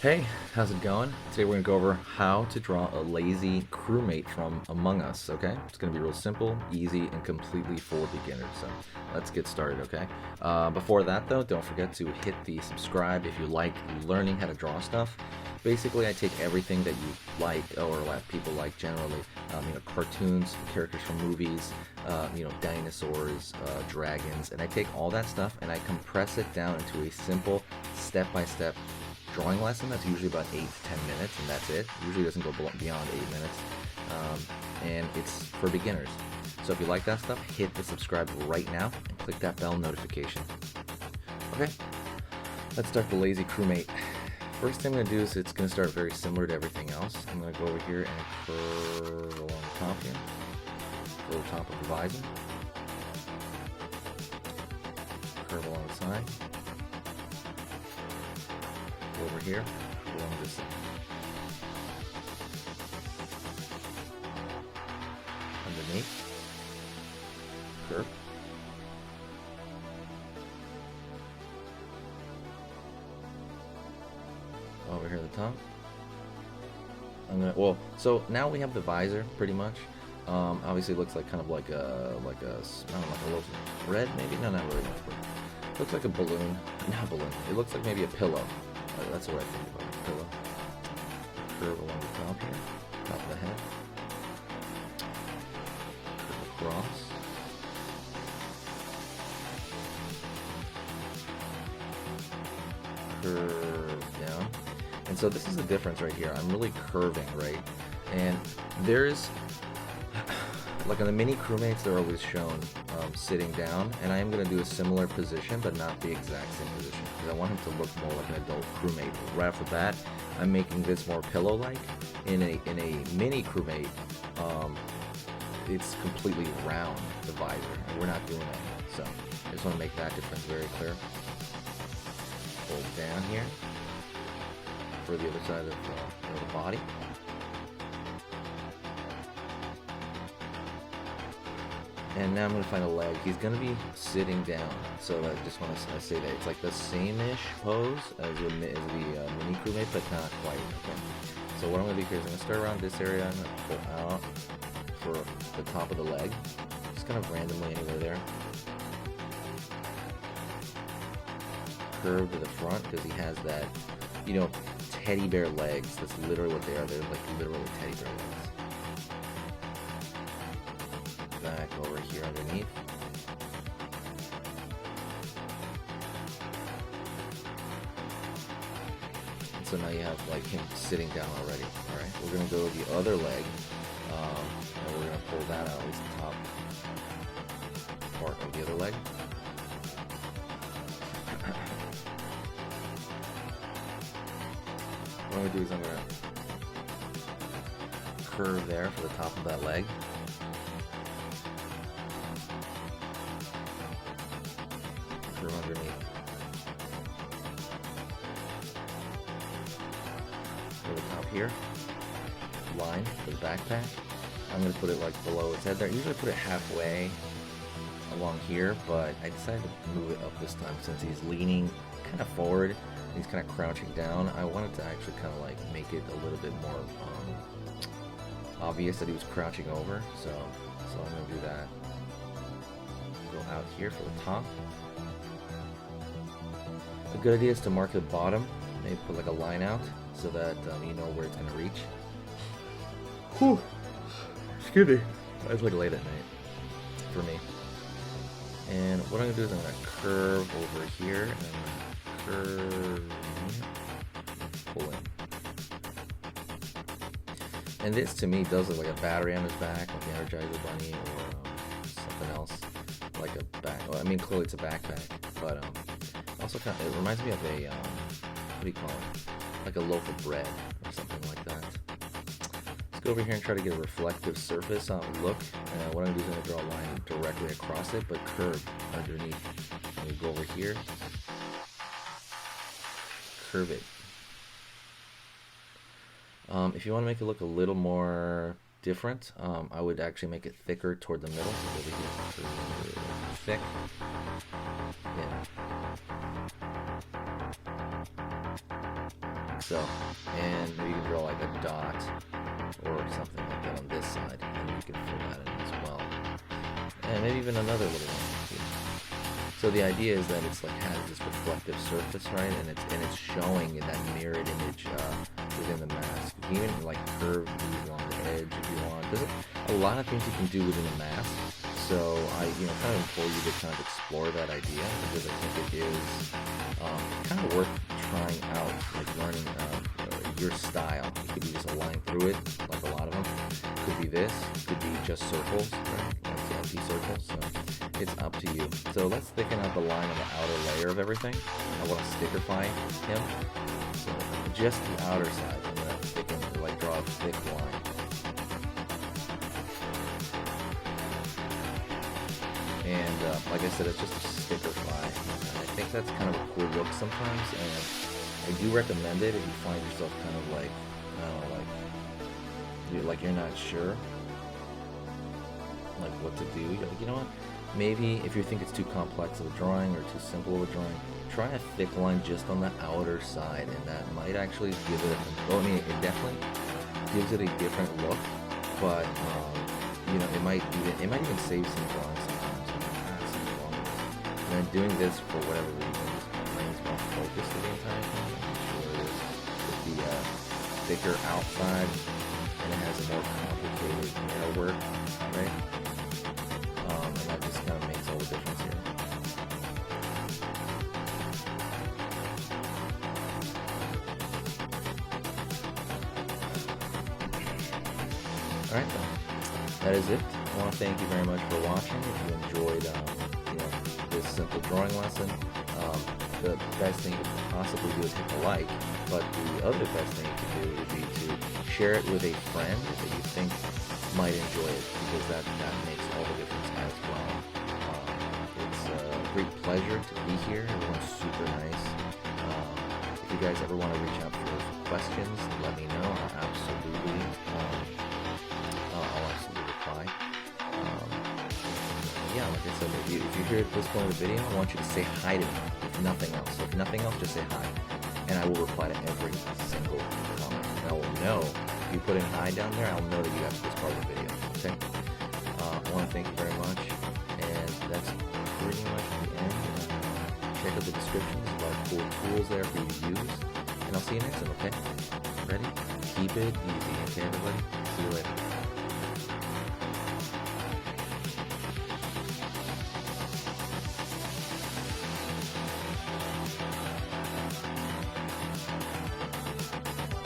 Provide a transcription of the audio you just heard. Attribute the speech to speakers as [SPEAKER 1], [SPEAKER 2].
[SPEAKER 1] Hey, how's it going? Today we're going to go over how to draw a lazy crewmate from Among Us, okay? It's going to be real simple, easy, and completely for beginners, so let's get started, okay? Before that though, don't forget to hit the subscribe if you like learning how to draw stuff. Basically, I take everything that you like, or what people like generally, cartoons, characters from movies, dinosaurs, dragons, and I take all that stuff and I compress it down into a simple step-by-step drawing lesson that's usually about 8 to 10 minutes, and that's it. Usually doesn't go beyond 8 minutes, and it's for beginners. So if you like that stuff, hit the subscribe right now and click that bell notification. Okay, let's start the lazy crewmate. First thing I'm going to do is it's going to start very similar to everything else. I'm going to go over here and curve along the top here, go the top of the visor, curve along the side, over here along this side. Underneath, curve. Over here at the top. So now we have the visor pretty much. Obviously it looks like kind of like a I don't know, like a little red maybe? No, not really much, but it looks like a balloon. Not a balloon. It looks like maybe a pillow. That's what I think about a pillow. Curve along the top here, top of the head. Curve across. Curve down. And so this is the difference right here. I'm really curving, right? And there's, like on the mini crewmates, they're always shown sitting down, and I am going to do a similar position, but not the exact same position, because I want him to look more like an adult crewmate. Right off the bat, I'm making this more pillow-like. In a mini crewmate, it's completely round, the visor, and we're not doing that yet. So I just want to make that difference very clear. Hold down here for the other side of the body. And now I'm going to find a leg. He's going to be sitting down, so I just want to say that it's like the same-ish pose as the mini crewmate, but not quite. Okay. So what I'm going to do here is I'm going to start around this area. I'm going to pull out for the top of the leg, just kind of randomly anywhere there. Curve to the front because he has that, teddy bear legs. That's literally what they are. They're like literally teddy bear legs. Back over here underneath. And so now you have like him sitting down already. Alright, we're going to go to the other leg, and we're going to pull that out, at least the top part of the other leg. What I'm going to do is I'm going to curve there for the top of that leg. Curve underneath. Go to the top here. Line for the backpack. I'm going to put it like below its head there. I usually put it halfway along here, but I decided to move it up this time since he's leaning kind of forward. He's kind of crouching down. I wanted to actually kind of like make it a little bit more obvious that he was crouching over. So I'm going to do that. Go out here for the top. A good idea is to mark the bottom. Maybe put like a line out so that you know where it's going to reach. Whew. Excuse me. It's like late at night for me. And what I'm going to do is I'm going to curve over here and curve, pull in. And this to me does look like a battery on his back, like the Energizer Bunny, or something else, like a back. Well, I mean, clearly it's a backpack, but also kind of, it reminds me of a what do you call it? Like a loaf of bread or something like that. Let's go over here and try to get a reflective surface look. What I'm going to do is I'm going to draw a line directly across it, but curve underneath. I'm going to go over here, curve it. If you want to make it look a little more different, I would actually make it thicker toward the middle. So over here, thick. Yeah. So, and maybe you can draw like a dot or something like that on this side, and you can fill that in as well. And maybe even another little one here. So the idea is that it's like has this reflective surface, right? And it's showing in that mirrored image within the mask. You can even like curve these along the edge if you want. There's a lot of things you can do within a mask. So I kind of implore you to kind of explore that idea, because I think it is kind of worth trying out, like learning your style. It could be just a line through it, like a lot of them. Could be this, could be just circles, right? Like empty circles. So it's up to you. So let's thicken out the line on the outer layer of everything. I want to stickerify him. So just the outer side. I'm going to thicken, like draw a thick line. And like I said, it's just a stickerify. I think that's kind of a cool look sometimes, and I do recommend it if you find yourself kind of like, I don't know, like you're not sure, like what to do. You're like, you know what? Maybe if you think it's too complex of a drawing or too simple of a drawing, try a thick line just on the outer side, and that might actually give it a, well, I mean, it definitely gives it a different look, but you know, it might even save some drawings sometimes when you pass some drawings. And then doing this for whatever reason just brings more focus to the entire thing. I'm sure it is with the thicker outside, and it has a more complicated mirror work, right? And that just kind of makes all the difference here. Alright, that is it. I want to thank you very much for watching. If you enjoyed this simple drawing lesson, the best thing you could possibly do is hit the like, but the other best thing you can do would be to share it with a friend that you think might enjoy it, because that makes all the difference as well. It's a great pleasure to be here. Everyone's super nice. If you guys ever want to reach out for questions, let me know. I'll absolutely reply. Yeah, like I said, if you're here at this point of the video, I want you to say hi to me, if nothing else. So if nothing else, just say hi, and I will reply to every single comment. And I will know, if you put in hi down there, I'll know that you got to this part of the video, okay? I want to thank you very much, and that's pretty much the end. Check out the description. There's a lot of cool tools there for you to use, and I'll see you next time, okay? Ready? Keep it easy, okay, everybody? See you later.